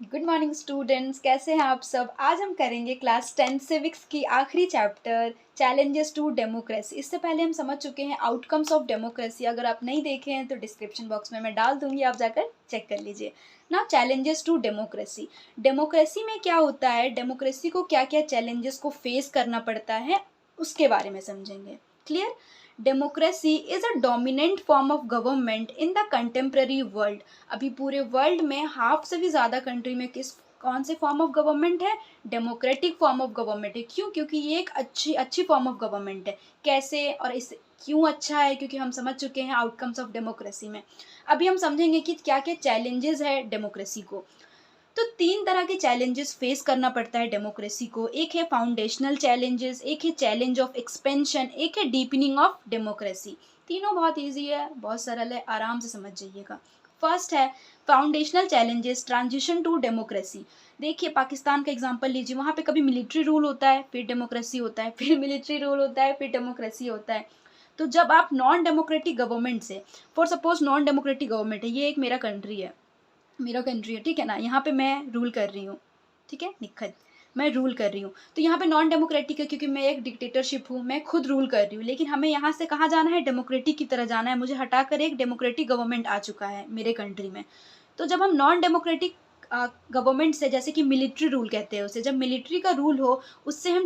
Good morning students, कैसे हैं आप सब। आज हम करेंगे क्लास 10 सिविक्स की आखिरी चैप्टर चैलेंजेस टू डेमोक्रेसी। इससे पहले हम समझ चुके हैं आउटकम्स ऑफ डेमोक्रेसी। अगर आप नहीं देखे हैं तो डिस्क्रिप्शन बॉक्स में मैं डाल दूंगी, आप जाकर चेक कर लीजिए ना। चैलेंजेस टू डेमोक्रेसी, डेमोक्रेसी में क्या होता है, डेमोक्रेसी को क्या क्या चैलेंजेस को फेस करना पड़ता है उसके बारे में समझेंगे। Clear. Democracy is a dominant form of government in the contemporary world. अभी पूरे वर्ल्ड में हाफ से भी ज़्यादा कंट्री में कौन से फॉर्म ऑफ गवर्नमेंट है, डेमोक्रेटिक फॉर्म ऑफ गवर्नमेंट है। क्यों? क्योंकि ये एक अच्छी अच्छी फॉर्म ऑफ गवर्नमेंट है। कैसे और इस क्यों अच्छा है? क्योंकि हम समझ चुके हैं आउटकम्स ऑफ डेमोक्रेसी में। अभी हम समझेंगे कि क्या क्या चैलेंजेस है डेमोक्रेसी को। तो तीन तरह के चैलेंजेस फेस करना पड़ता है डेमोक्रेसी को। एक है फाउंडेशनल चैलेंजेस, एक है चैलेंज ऑफ एक्सपेंशन, एक है डीपनिंग ऑफ डेमोक्रेसी। तीनों बहुत इजी है, बहुत सरल है, आराम से समझ जाइएगा। फर्स्ट है foundational challenges, transition to democracy. देखिए पाकिस्तान का एग्जांपल लीजिए, वहाँ पे कभी मिलिट्री रूल होता है, फिर डेमोक्रेसी होता है, फिर मिलिट्री रूल होता है, फिर डेमोक्रेसी होता है। तो जब आप नॉन डेमोक्रेटिक गवर्नमेंट से, for suppose non democratic government है, ये एक मेरा कंट्री है, मेरा कंट्री है, ठीक है ना, यहाँ पे मैं रूल कर रही हूँ, ठीक है, निखत मैं रूल कर रही हूँ। तो यहाँ पे नॉन डेमोक्रेटिक है क्योंकि मैं एक डिक्टेटरशिप हूँ, मैं खुद रूल कर रही हूँ। लेकिन हमें यहाँ से कहाँ जाना है, डेमोक्रेटिक की तरह जाना है। मुझे हटाकर एक डेमोक्रेटिक गवर्नमेंट आ चुका है मेरे कंट्री में। तो जब हम नॉन डेमोक्रेटिक गवर्नमेंट से, जैसे कि मिलिट्री रूल कहते हैं उसे, जब मिलिट्री का रूल हो उससे हम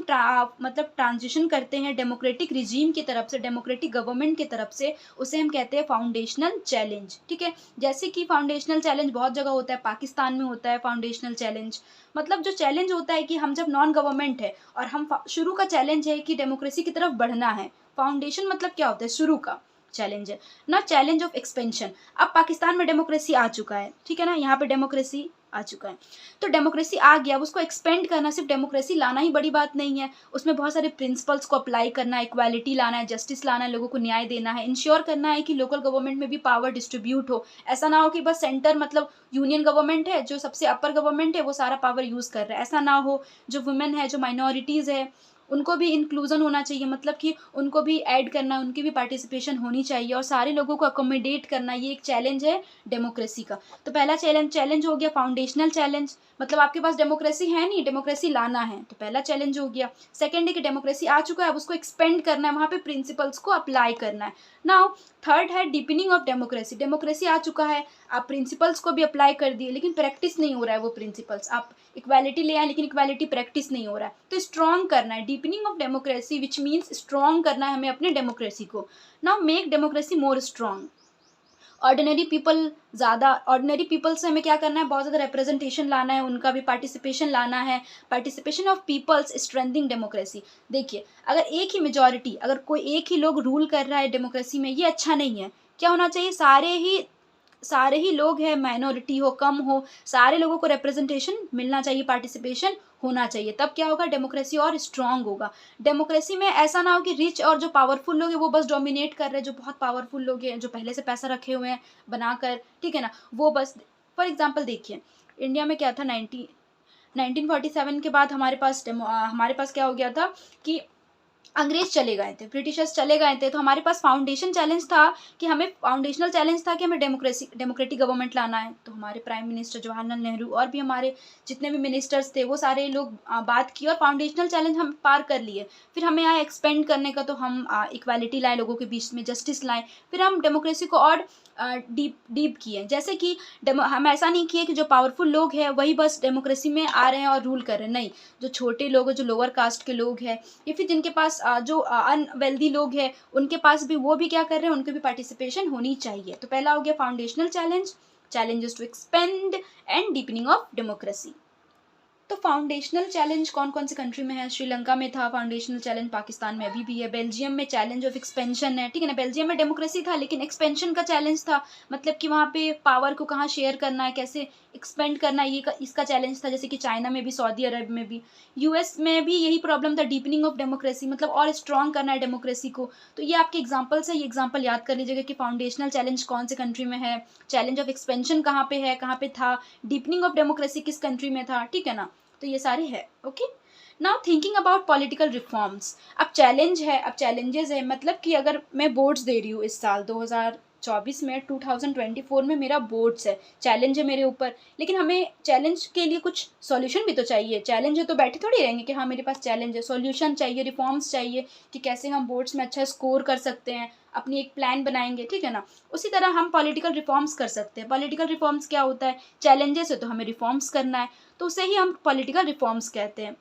मतलब ट्रांजिशन करते हैं डेमोक्रेटिक रिजीम की तरफ से, डेमोक्रेटिक गवर्नमेंट की तरफ से, उसे हम कहते हैं फाउंडेशनल चैलेंज। ठीक है, जैसे कि फाउंडेशनल चैलेंज बहुत जगह होता है, पाकिस्तान में होता है फाउंडेशनल चैलेंज। मतलब जो चैलेंज होता है कि हम जब नॉन गवर्नमेंट है और हम शुरू का चैलेंज है कि डेमोक्रेसी की तरफ बढ़ना है। फाउंडेशन मतलब क्या होता है, शुरू का चैलेंज है ना। चैलेंज ऑफ एक्सपेंशन, अब पाकिस्तान में डेमोक्रेसी आ चुका है, ठीक है ना, यहाँ पे डेमोक्रेसी आ चुका है। तो डेमोक्रेसी आ गया, उसको एक्सपेंड करना, सिर्फ डेमोक्रेसी लाना ही बड़ी बात नहीं है। उसमें बहुत सारे प्रिंसिपल्स को अप्लाई करना है, इक्वालिटी लाना है, जस्टिस लाना है, लोगों को न्याय देना है, इंश्योर करना है कि लोकल गवर्नमेंट में भी पावर डिस्ट्रीब्यूट हो। ऐसा ना हो कि बस सेंटर, मतलब यूनियन गवर्नमेंट है जो सबसे अपर गवर्नमेंट है, वो सारा पावर यूज कर रहा है। ऐसा ना हो। जो वुमेन है, जो माइनॉरिटीज है, उनको भी इंक्लूजन होना चाहिए, मतलब कि उनको भी ऐड करना, उनकी भी पार्टिसिपेशन होनी चाहिए, और सारे लोगों को अकोमोडेट करना, ये एक चैलेंज है डेमोक्रेसी का। तो पहला चैलेंज हो गया फाउंडेशनल चैलेंज, मतलब आपके पास डेमोक्रेसी है नहीं, डेमोक्रेसी लाना है, तो पहला चैलेंज हो गया। सेकंड है कि डेमोक्रेसी आ चुका है, अब उसको एक्सपेंड करना है, वहाँ पे प्रिंसिपल्स को अप्लाई करना है। नाउ थर्ड है डीपनिंग ऑफ डेमोक्रेसी। डेमोक्रेसी आ चुका है, आप प्रिंसिपल्स को भी अप्लाई कर दिए, लेकिन प्रैक्टिस नहीं हो रहा है वो प्रिंसिपल्स। आप इक्वालिटी ले आए लेकिन इक्वालिटी प्रैक्टिस नहीं हो रहा है, तो स्ट्रॉन्ग करना है, deepening of democracy, which means strong करना है हमें अपने डेमोक्रेसी को। Now make democracy more strong. Ordinary people, ज़्यादा ऑर्डिनरी पीपल से हमें क्या करना है, बहुत ज़्यादा रिप्रेजेंटेशन लाना है, उनका भी पार्टिसिपेशन लाना है। Participation of peoples strengthening democracy. देखिए अगर एक ही मेजॉरिटी, अगर कोई एक ही लोग रूल कर रहा है डेमोक्रेसी में, ये अच्छा नहीं है। क्या होना चाहिए, सारे ही लोग हैं, माइनॉरिटी हो कम हो, सारे लोगों को रिप्रेजेंटेशन मिलना चाहिए, पार्टिसिपेशन होना चाहिए। तब क्या होगा, डेमोक्रेसी और स्ट्रांग होगा। डेमोक्रेसी में ऐसा ना हो कि रिच और जो पावरफुल लोग हैं वो बस डोमिनेट कर रहे हैं, जो बहुत पावरफुल लोग हैं, जो पहले से पैसा रखे हुए हैं बनाकर, ठीक है ना, वो बस। फॉर एग्जाम्पल देखिए, इंडिया में क्या था, 1947 के बाद हमारे पास क्या हो गया था कि अंग्रेज चले गए थे, ब्रिटिशर्स चले गए थे। तो हमारे पास फाउंडेशन चैलेंज था कि हमें फाउंडेशनल चैलेंज था कि हमें डेमोक्रेटिक गवर्नमेंट लाना है। तो हमारे प्राइम मिनिस्टर जवाहरलाल नेहरू और भी हमारे जितने भी मिनिस्टर्स थे, वो सारे लोग बात की और फाउंडेशनल चैलेंज हम पार कर लिए। फिर हमें आया एक्सपेंड करने का, तो हम इक्वालिटी लाए, लोगों के बीच में जस्टिस लाए। फिर हम डेमोक्रेसी को और डीप डीप किए। जैसे कि हम ऐसा नहीं किए कि जो पावरफुल लोग हैं वही बस डेमोक्रेसी में आ रहे हैं और रूल कर रहे हैं, नहीं। जो छोटे लोग हैं, जो लोअर कास्ट के लोग हैं, या फिर जिनके पास जो अनवेल्दी लोग हैं, उनके पास भी, वो भी क्या कर रहे हैं, उनकी भी पार्टिसिपेशन होनी चाहिए। तो पहला हो गया foundational challenge, challenges to expand and deepening of democracy. तो फाउंडेशनल चैलेंज कौन कौन सी कंट्री में है, श्रीलंका में था फाउंडेशनल चैलेंज, पाकिस्तान में अभी भी है, बेल्जियम में चैलेंज ऑफ एक्सपेंशन है, ठीक है ना। बेल्जियम में डेमोक्रेसी था लेकिन एक्सपेंशन का चैलेंज था, मतलब कि वहाँ पे पावर को कहाँ शेयर करना है, कैसे एक्सपेंड करना है, इसका चैलेंज था। जैसे कि चाइना में भी, सऊदी अरब में भी, यूएस में भी यही प्रॉब्लम था, डीपनिंग ऑफ डेमोक्रेसी, मतलब और स्ट्रॉन्ग करना है डेमोक्रेसी को। तो ये आपके एग्जाम्पल्स है, ये एग्जाम्पल याद कर लीजिएगा कि फाउंडेशनल चैलेंज कौन से कंट्री में है, चैलेंज ऑफ एक्सपेंशन कहाँ पे है, कहाँ पे था, डीपनिंग ऑफ डेमोक्रेसी किस कंट्री में था, ठीक है ना। तो ये सारे है, okay. Now thinking about political reforms. अब चैलेंज है, अब चैलेंजेस है, मतलब कि अगर मैं बोर्ड्स दे रही हूँ इस साल 2024 में, 2024 में मेरा बोर्ड्स है, चैलेंज है मेरे ऊपर, लेकिन हमें चैलेंज के लिए कुछ सॉल्यूशन भी तो चाहिए। चैलेंज है तो बैठे थोड़ी रहेंगे कि हाँ मेरे पास चैलेंज है, सॉल्यूशन चाहिए, रिफॉर्म्स चाहिए कि कैसे हम बोर्ड्स में अच्छा स्कोर कर सकते हैं, अपनी एक प्लान बनाएंगे, ठीक है ना। उसी तरह हम पॉलिटिकल रिफॉर्म्स कर सकते हैं। पॉलिटिकल रिफॉर्म्स क्या होता है, चैलेंजेस है तो हमें रिफॉर्म्स करना है, तो उसे ही हम पॉलिटिकल रिफॉर्म्स कहते हैं।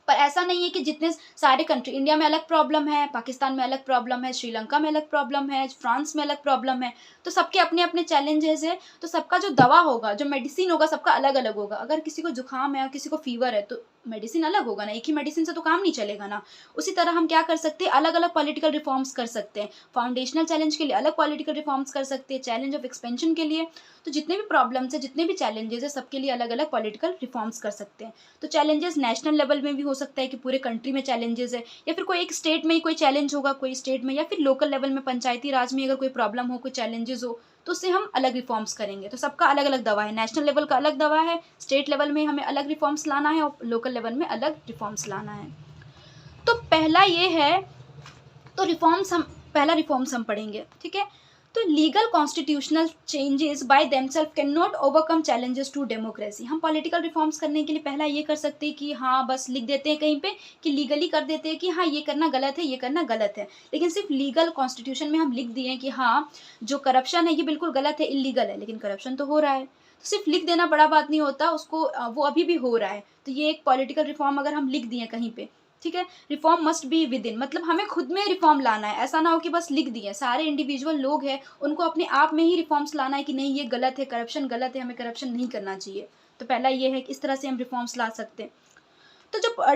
पर ऐसा नहीं है कि जितने सारे कंट्री, इंडिया में अलग प्रॉब्लम है, पाकिस्तान में अलग प्रॉब्लम है, श्रीलंका में अलग प्रॉब्लम है, फ्रांस में अलग प्रॉब्लम है, तो सबके अपने अपने चैलेंजेस है, तो सबका जो दवा होगा, जो मेडिसिन होगा, सबका अलग अलग होगा। अगर किसी को जुकाम है और किसी को फीवर है तो मेडिसिन अलग होगा ना, एक ही मेडिसिन से तो काम नहीं चलेगा ना। उसी तरह हम क्या कर सकते हैं, अलग अलग पॉलिटिकल रिफॉर्म्स कर सकते हैं। फाउंडेशनल चैलेंज के लिए अलग पॉलिटिकल रिफॉर्म्स कर सकते हैं, चैलेंज ऑफ एक्सपेंशन के लिए। तो जितने भी प्रॉब्लम्स है, जितने भी चैलेंजेस है, सबके लिए अलग अलग पॉलिटिकल रिफॉर्म्स कर सकते हैं। तो चैलेंजेस नेशनल लेवल में भी हो सकता है कि पूरे कंट्री में चैलेंजेस है, या फिर कोई एक स्टेट में ही कोई चैलेंज होगा, कोई स्टेट में, या फिर लोकल लेवल में पंचायती राज में अगर कोई प्रॉब्लम हो, कोई चैलेंजेस हो, तो उससे हम अलग रिफॉर्म्स करेंगे। तो सबका अलग अलग दवा है, नेशनल लेवल का अलग दवा है, स्टेट लेवल में हमें अलग रिफॉर्म्स लाना है और लोकल लेवल में अलग रिफॉर्म्स लाना है। तो पहला ये है, तो रिफॉर्म्स हम पहला रिफॉर्म्स हम पढ़ेंगे, ठीक है। तो legal constitutional changes by themselves can not overcome challenges to democracy. हम पॉलिटिकल रिफॉर्म्स करने के लिए पहला ये कर सकते हैं कि हाँ बस लिख देते हैं कहीं पे कि लीगली कर देते हैं कि हाँ ये करना गलत है, ये करना गलत है, लेकिन सिर्फ लीगल कॉन्स्टिट्यूशन में हम लिख दिए कि हाँ जो करप्शन है ये बिल्कुल गलत है, इलीगल है, लेकिन करप्शन तो हो रहा है। तो सिर्फ लिख देना बड़ा बात नहीं होता, उसको वो अभी भी हो रहा है। तो ये एक पॉलिटिकल रिफॉर्म अगर हम लिख दिए कहीं पे, ठीक है। Reform must be with in, मतलब हमें खुद में रिफॉर्म लाना है, ऐसा ना हो कि बस लिख दिए। सारे इंडिविजुअल लोग हैं, उनको अपने आप में ही रिफॉर्म्स लाना है कि नहीं ये गलत है, करप्शन गलत है, हमें करप्शन नहीं करना चाहिए। तो पहला ये है कि इस तरह से हम रिफॉर्म्स ला सकते हैं। तो जो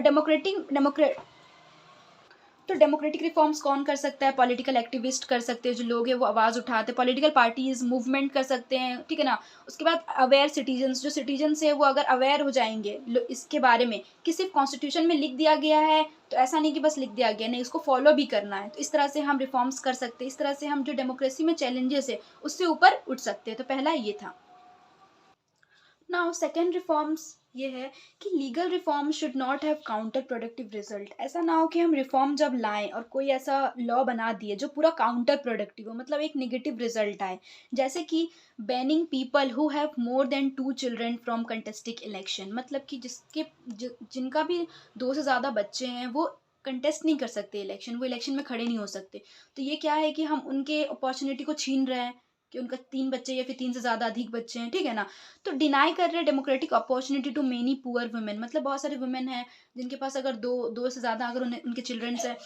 डेमोक्रेटिक रिफॉर्म्स कौन कर सकता है, पॉलिटिकल एक्टिविस्ट कर सकते हैं, जो लोग हैं वो आवाज़ उठाते हैं, पॉलिटिकल पार्टीज मूवमेंट कर सकते हैं, ठीक है ना। उसके बाद अवेयर सिटीजन्स, जो सिटीजन्स है वो अगर अवेयर हो जाएंगे इसके बारे में कि सिर्फ कॉन्स्टिट्यूशन में लिख दिया गया है, तो ऐसा नहीं कि बस लिख दिया गया, नहीं, उसको फॉलो भी करना है। तो इस तरह से हम रिफॉर्म्स कर सकते हैं, इस तरह से हम जो डेमोक्रेसी में चैलेंजेस है उससे ऊपर उठ सकते हैं। तो पहला ये था। नाउ सेकेंड रिफॉर्म्स ये है कि legal reform should not have counter productive result. ऐसा ना हो कि हम रिफॉर्म जब लाएं और कोई ऐसा लॉ बना दिए जो पूरा काउंटर प्रोडक्टिव हो, मतलब एक नेगेटिव रिजल्ट आए। जैसे कि banning people who have more than 2 children from contesting election, मतलब कि जिनका भी 2 से ज़्यादा बच्चे हैं वो कंटेस्ट नहीं कर सकते इलेक्शन, वो इलेक्शन में खड़े नहीं हो सकते। तो ये क्या है कि हम उनके अपॉर्चुनिटी को छीन रहे हैं कि उनका 3 बच्चे या फिर 3 से ज़्यादा अधिक बच्चे हैं, ठीक है ना। तो डिनाई कर रहे हैं democratic opportunity to many poor women, मतलब बहुत सारे वुमेन हैं जिनके पास अगर दो से ज़्यादा अगर उन्हें उनके चिल्ड्रंस है,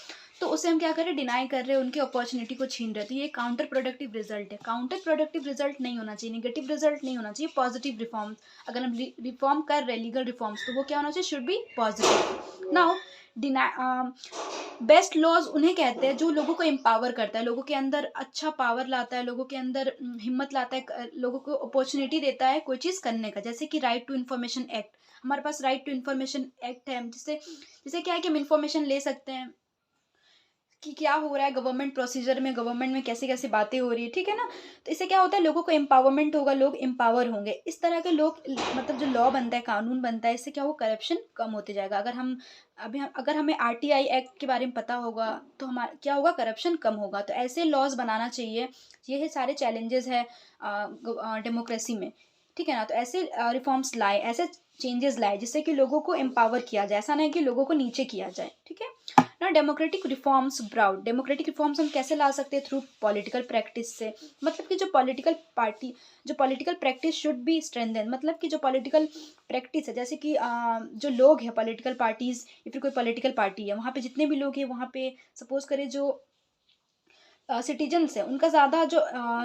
तो उसे हम क्या कर रहे हैं, डिनाई कर रहे हैं, उनके अपॉर्चुनिटी को छीन रहे हैं। तो ये काउंटर प्रोडक्टिव रिजल्ट है। काउंटर प्रोडक्टिव रिजल्ट नहीं होना चाहिए, निगेटिव रिजल्ट नहीं होना चाहिए, पॉजिटिव रिफॉर्म्स। अगर हम रिफॉर्म कर रहे हैं लीगल रिफॉर्म्स, तो वो क्या होना चाहिए, should be positive. Now best laws उन्हें कहते हैं जो लोगों को एम्पावर करता है, लोगों के अंदर अच्छा पावर लाता है, लोगों के अंदर हिम्मत लाता है, लोगों को अपॉर्चुनिटी देता है कोई चीज़ करने का। जैसे कि राइट टू इन्फॉर्मेशन एक्ट, हमारे पास राइट टू इन्फॉर्मेशन एक्ट है, जिससे क्या है कि हम इन्फॉर्मेशन ले सकते हैं कि क्या हो रहा है गवर्नमेंट प्रोसीजर में, गवर्नमेंट में कैसे कैसे बातें हो रही है, ठीक है ना। तो इससे क्या होता है, लोगों को एम्पावरमेंट होगा, लोग एम्पावर होंगे। इस तरह के लोग, मतलब जो लॉ बनता है, कानून बनता है, इससे क्या होगा, करप्शन कम होते जाएगा। अगर हमें आरटीआई एक्ट के बारे में पता होगा तो हमारा क्या होगा, करप्शन कम होगा। तो ऐसे लॉज बनाना चाहिए। ये है सारे चैलेंजेस है डेमोक्रेसी में, ठीक है ना। तो ऐसे रिफॉर्म्स लाए, ऐसे चेंजेस लाए जिससे कि लोगों को एम्पावर किया जाए, ऐसा नहीं कि लोगों को नीचे किया जाए, ठीक है ना। Democratic reforms broad, democratic reforms हम कैसे ला सकते हैं, थ्रू पॉलिटिकल प्रैक्टिस से। मतलब कि जो political practice should be strengthen, मतलब कि जो पॉलिटिकल प्रैक्टिस है, जैसे कि जो लोग हैं पॉलिटिकल पार्टीज या फिर कोई पॉलिटिकल पार्टी है, वहाँ पे जितने भी लोग हैं, वहाँ पे सपोज करें जो सिटीजन्स है उनका ज़्यादा, जो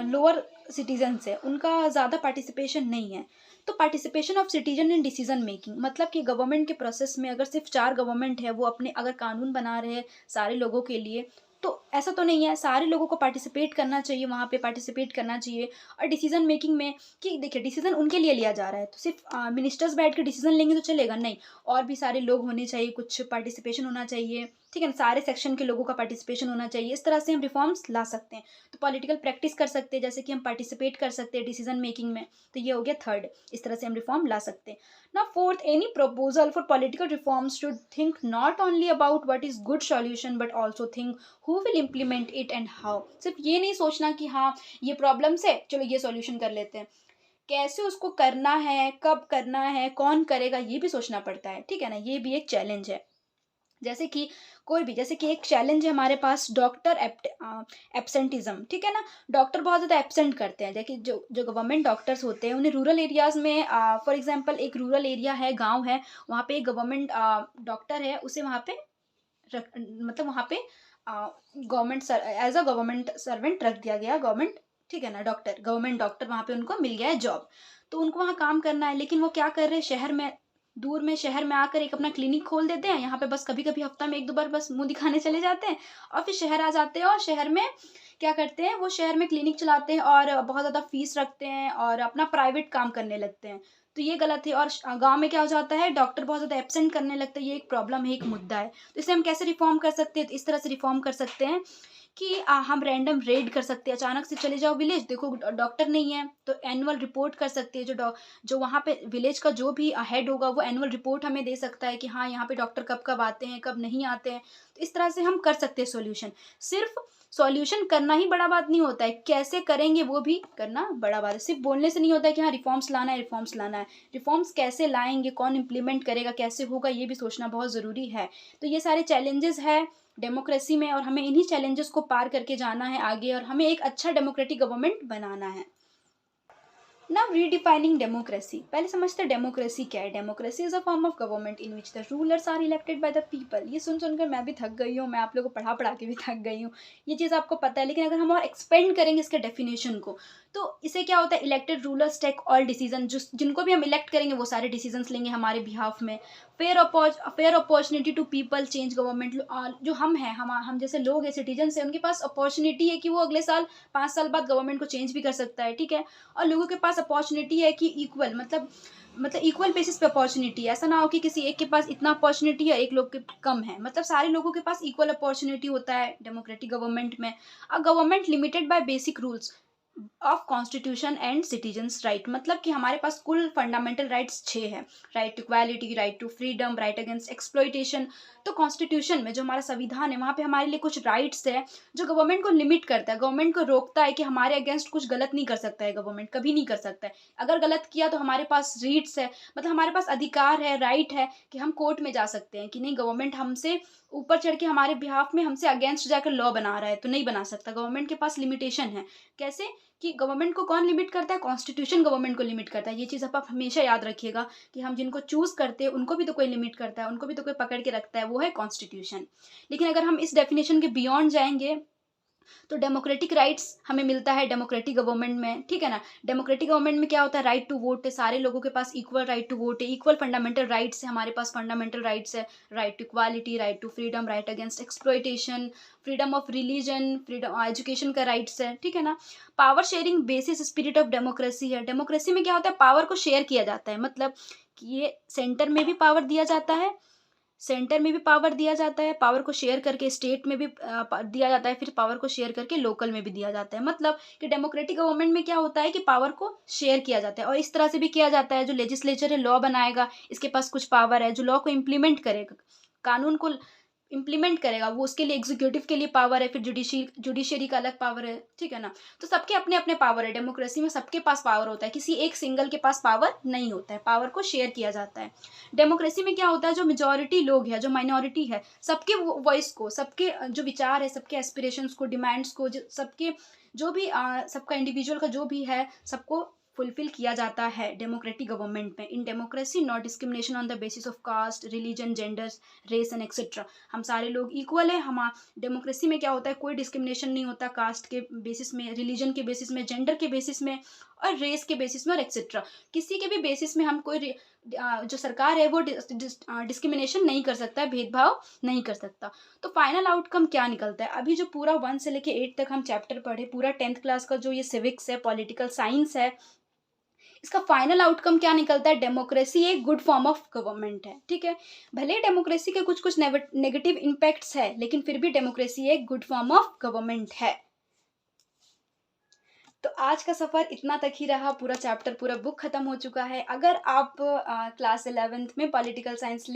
लोअर सिटीजन्स है उनका ज़्यादा पार्टिसिपेशन नहीं है। तो participation of citizen in decision making, मतलब कि गवर्नमेंट के प्रोसेस में अगर सिर्फ 4 गवर्नमेंट है, वो अपने अगर कानून बना रहे हैं सारे लोगों के लिए, तो ऐसा तो नहीं है, सारे लोगों को पार्टिसिपेट करना चाहिए, वहाँ पे पार्टिसिपेट करना चाहिए। और डिसीजन मेकिंग में कि देखिए डिसीजन उनके लिए लिया जा रहा है, तो सिर्फ मिनिस्टर्स बैठ के डिसीजन लेंगे तो चलेगा नहीं, और भी सारे लोग होने चाहिए, कुछ पार्टिसिपेशन होना चाहिए, ठीक है ना, सारे सेक्शन के लोगों का पार्टिसिपेशन होना चाहिए, इस तरह से हम रिफॉर्म्स ला सकते हैं। तो पॉलिटिकल प्रैक्टिस कर सकते हैं, जैसे कि हम पार्टिसिपेट कर सकते हैं डिसीजन मेकिंग में, तो ये हो गया थर्ड, इस तरह से हम रिफॉर्म ला सकते हैं। ना fourth, any proposal for political reforms should think not only about what is good solution but also think who will implement it and how. सिर्फ ये नहीं सोचना कि हाँ ये प्रॉब्लम्स है चलो ये सॉल्यूशन कर लेते हैं, कैसे उसको करना है, कब करना है, कौन करेगा, ये भी सोचना पड़ता है, ठीक है ना, ये भी एक चैलेंज है। जैसे कि कोई भी, जैसे कि एक चैलेंज है हमारे पास डॉक्टर एब्सेंटिज्म, ठीक है ना, डॉक्टर बहुत ज़्यादा एब्सेंट करते हैं। देखिए जो जो गवर्नमेंट डॉक्टर्स होते हैं उन्हें रूरल एरियाज़ में, फॉर एग्जांपल एक रूरल एरिया है, गांव है, वहाँ पे एक गवर्नमेंट डॉक्टर है, उसे वहाँ पे मतलब वहाँ पे government as a government servant रख दिया गया, गवर्नमेंट, ठीक है ना, डॉक्टर, गवर्नमेंट डॉक्टर, वहाँ पे उनको मिल गया है जॉब, तो उनको वहाँ काम करना है, लेकिन वो क्या कर रहे हैं, शहर में, दूर में शहर में आकर एक अपना क्लिनिक खोल देते हैं, यहाँ पे बस कभी कभी हफ्ता में एक दो बार बस मुंह दिखाने चले जाते हैं, और फिर शहर आ जाते हैं, और शहर में क्या करते हैं, वो शहर में क्लिनिक चलाते हैं और बहुत ज़्यादा फीस रखते हैं और अपना प्राइवेट काम करने लगते हैं, तो ये गलत है। और गांव में क्या हो जाता है, डॉक्टर बहुत ज़्यादा एब्सेंट करने लगते हैं, ये एक प्रॉब्लम है, एक मुद्दा है। तो इसे हम कैसे रिफॉर्म कर सकते हैं, तो इस तरह से रिफॉर्म कर सकते हैं कि हम रैंडम रेड कर सकते हैं, अचानक से चले जाओ विलेज, देखो डॉक्टर नहीं है, तो एनुअल रिपोर्ट कर सकते हैं, जो वहाँ पे विलेज का जो भी हेड होगा वो एनुअल रिपोर्ट हमें दे सकता है कि हाँ यहाँ पे डॉक्टर कब कब आते हैं, कब नहीं आते हैं, तो इस तरह से हम कर सकते हैं सॉल्यूशन। सिर्फ सॉल्यूशन करना ही बड़ा बात नहीं होता है, कैसे करेंगे वो भी करना बड़ा बात है। सिर्फ बोलने से नहीं होता है कि हाँ रिफॉर्म्स लाना है, रिफॉर्म्स लाना है, रिफॉर्म्स कैसे लाएंगे, कौन इम्प्लीमेंट करेगा, कैसे होगा, ये भी सोचना बहुत ज़रूरी है। तो ये सारे चैलेंजेस है डेमोक्रेसी में, और हमें इन्हीं चैलेंजेस को पार करके जाना है आगे, और हमें एक अच्छा डेमोक्रेटिक गवर्नमेंट बनाना है। नाउ रीडिफाइनिंग डेमोक्रेसी, पहले समझते हैं डेमोक्रेसी क्या है। Democracy is a form of government in which the rulers are elected by the people. ये सुन सुनकर मैं भी थक गई हूँ, मैं आप लोगों को पढ़ा पढ़ा के भी थक गई हूँ, ये चीज़ आपको पता है, लेकिन अगर हम और एक्सपेंड करेंगे इसके डेफिनेशन को, तो इसे क्या होता है, elected rulers take all decision, जिनको भी हम इलेक्ट करेंगे वो सारे डिसीजंस लेंगे हमारे बिहाफ में। Fair opportunity to people change government, जो हम हैं, हम जैसे लोग हैं, सिटीजन्स हैं, उनके पास अपॉर्चुनिटी है कि वो अगले साल 5 साल बाद गवर्नमेंट को चेंज भी कर सकता है, ठीक है। और लोगों के पास अपॉर्चुनिटी है कि इक्वल, मतलब इक्वल बेसिस पे अपॉर्चुनिटी है, ऐसा ना हो कि किसी एक के पास इतना अपॉर्चुनिटी है, एक लोग के कम है, मतलब सारे लोगों के पास इक्वल अपॉर्चुनिटी होता है डेमोक्रेटिक गवर्नमेंट में। A government limited by basic rules of constitution and citizens right, मतलब कि हमारे पास कुल फंडामेंटल राइट्स 6 है। Right to equality, right to freedom, right against exploitation. तो कॉन्स्टिट्यूशन में जो हमारा संविधान है वहाँ पे हमारे लिए कुछ राइट्स है जो गवर्नमेंट को लिमिट करता है, गवर्नमेंट को रोकता है कि हमारे अगेंस्ट कुछ गलत नहीं कर सकता है, गवर्नमेंट कभी नहीं कर सकता है। अगर गलत किया तो हमारे पास रीट्स है, मतलब हमारे पास अधिकार है, राइट है कि हम कोर्ट में जा सकते हैं कि नहीं गवर्नमेंट हमसे ऊपर चढ़ के हमारे बिहाफ में हमसे अगेंस्ट जाकर लॉ बना रहा है, तो नहीं बना सकता, गवर्नमेंट के पास लिमिटेशन है। कैसे कि गवर्नमेंट को कौन लिमिट करता है, कॉन्स्टिट्यूशन गवर्नमेंट को लिमिट करता है। ये चीज़ आप हमेशा याद रखिएगा कि हम जिनको चूज करते हैं उनको भी तो कोई लिमिट करता है, उनको भी तो कोई पकड़ के रखता है, वो है कॉन्स्टिट्यूशन। लेकिन अगर हम इस डेफिनेशन के बियॉन्ड जाएंगे तो डेमोक्रेटिक राइट्स हमें मिलता है डेमोक्रेटिक गवर्नमेंट में, ठीक है ना। डेमोक्रेटिक गवर्नमेंट में क्या होता है, राइट टू वोट है, सारे लोगों के पास इक्वल राइट टू वोट है, इक्वल फंडामेंटल राइट्स है, हमारे पास फंडामेंटल राइट्स है, right to equality, right to freedom, right against exploitation, freedom of religion, freedom education का राइट्स है, ठीक है ना। Power sharing basis spirit of democracy है। डेमोक्रेसी में क्या होता है, पावर को शेयर किया जाता है, मतलब कि ये सेंटर में भी पावर दिया जाता है, सेंटर में भी पावर दिया जाता है, पावर को शेयर करके स्टेट में भी दिया जाता है, फिर पावर को शेयर करके लोकल में भी दिया जाता है। मतलब कि डेमोक्रेटिक गवर्नमेंट में क्या होता है कि पावर को शेयर किया जाता है, और इस तरह से भी किया जाता है, जो लेजिस्लेचर है लॉ बनाएगा, इसके पास कुछ पावर है, जो लॉ को इम्प्लीमेंट करेगा, कानून को इम्प्लीमेंट करेगा, वो उसके लिए एग्जीक्यूटिव के लिए पावर है, फिर जुडिशियरी का अलग पावर है, ठीक है ना। तो सबके अपने अपने पावर है, डेमोक्रेसी में सबके पास पावर होता है, किसी एक सिंगल के पास पावर नहीं होता है, पावर को शेयर किया जाता है। डेमोक्रेसी में क्या होता है, जो मेजोरिटी लोग है, जो माइनॉरिटी है, सबके वॉइस को, सबके जो विचार है, सबके एस्पिरेशंस को, डिमांड्स को, सबके जो भी सबका इंडिविजुअल का जो भी है, सबको फुलफिल किया जाता है डेमोक्रेटिक गवर्नमेंट में। In democracy not discrimination on the basis of caste, religion, genders, race and etcetera. हम सारे लोग इक्वल है। हम डेमोक्रेसी में क्या होता है, कोई डिस्क्रिमिनेशन नहीं होता, कास्ट के बेसिस में, रिलीजन के बेसिस में, जेंडर के बेसिस में, और रेस के बेसिस में, और एक्सेट्रा। किसी के भी बेसिस में हम कोई जो सरकार है वो डिस्क्रिमिनेशन नहीं कर सकता है, भेदभाव नहीं कर सकता। तो फाइनल आउटकम क्या निकलता है, अभी जो पूरा 1 से लेके 8 तक हम चैप्टर पढ़े, पूरा 10th क्लास का जो ये सिविक्स है, पॉलिटिकल साइंस है, इसका फाइनल आउटकम क्या निकलता है, डेमोक्रेसी एक गुड फॉर्म ऑफ गवर्नमेंट है, ठीक है। भले ही डेमोक्रेसी के कुछ कुछ नेगेटिव इम्पैक्ट्स है, लेकिन फिर भी डेमोक्रेसी एक गुड फॉर्म ऑफ गवर्नमेंट है। तो आज का सफ़र इतना तक ही रहा, पूरा चैप्टर पूरा बुक ख़त्म हो चुका है। अगर आप क्लास 11th में पॉलिटिकल साइंस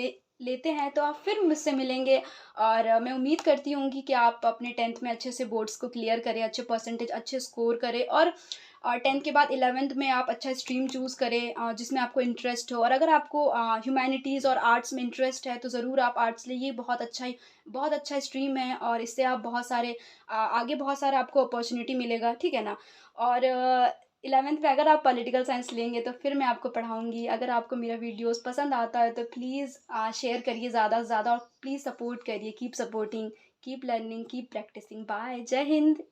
लेते हैं तो आप फिर मुझसे मिलेंगे, और मैं उम्मीद करती हूँ कि आप अपने 10th में अच्छे से बोर्ड्स को क्लियर करें, अच्छे परसेंटेज अच्छे स्कोर करें, और 10th के बाद 11th में आप अच्छा स्ट्रीम चूज़ करें जिसमें आपको इंटरेस्ट हो। और अगर आपको ह्यूमैनिटीज़ और आर्ट्स में इंटरेस्ट है तो ज़रूर आप आर्ट्स लीजिए, बहुत अच्छा स्ट्रीम है, और इससे आप बहुत सारे आगे बहुत सारा आपको अपॉर्चुनिटी मिलेगा, ठीक है ना। और 11th में अगर आप पॉलिटिकल साइंस लेंगे तो फिर मैं आपको पढ़ाऊँगी। अगर आपको मेरा वीडियोज़ पसंद आता है तो प्लीज़ शेयर करिए ज़्यादा से ज़्यादा, और प्लीज़ सपोर्ट करिए। Keep supporting, keep learning, keep practising. Bye, जय हिंद।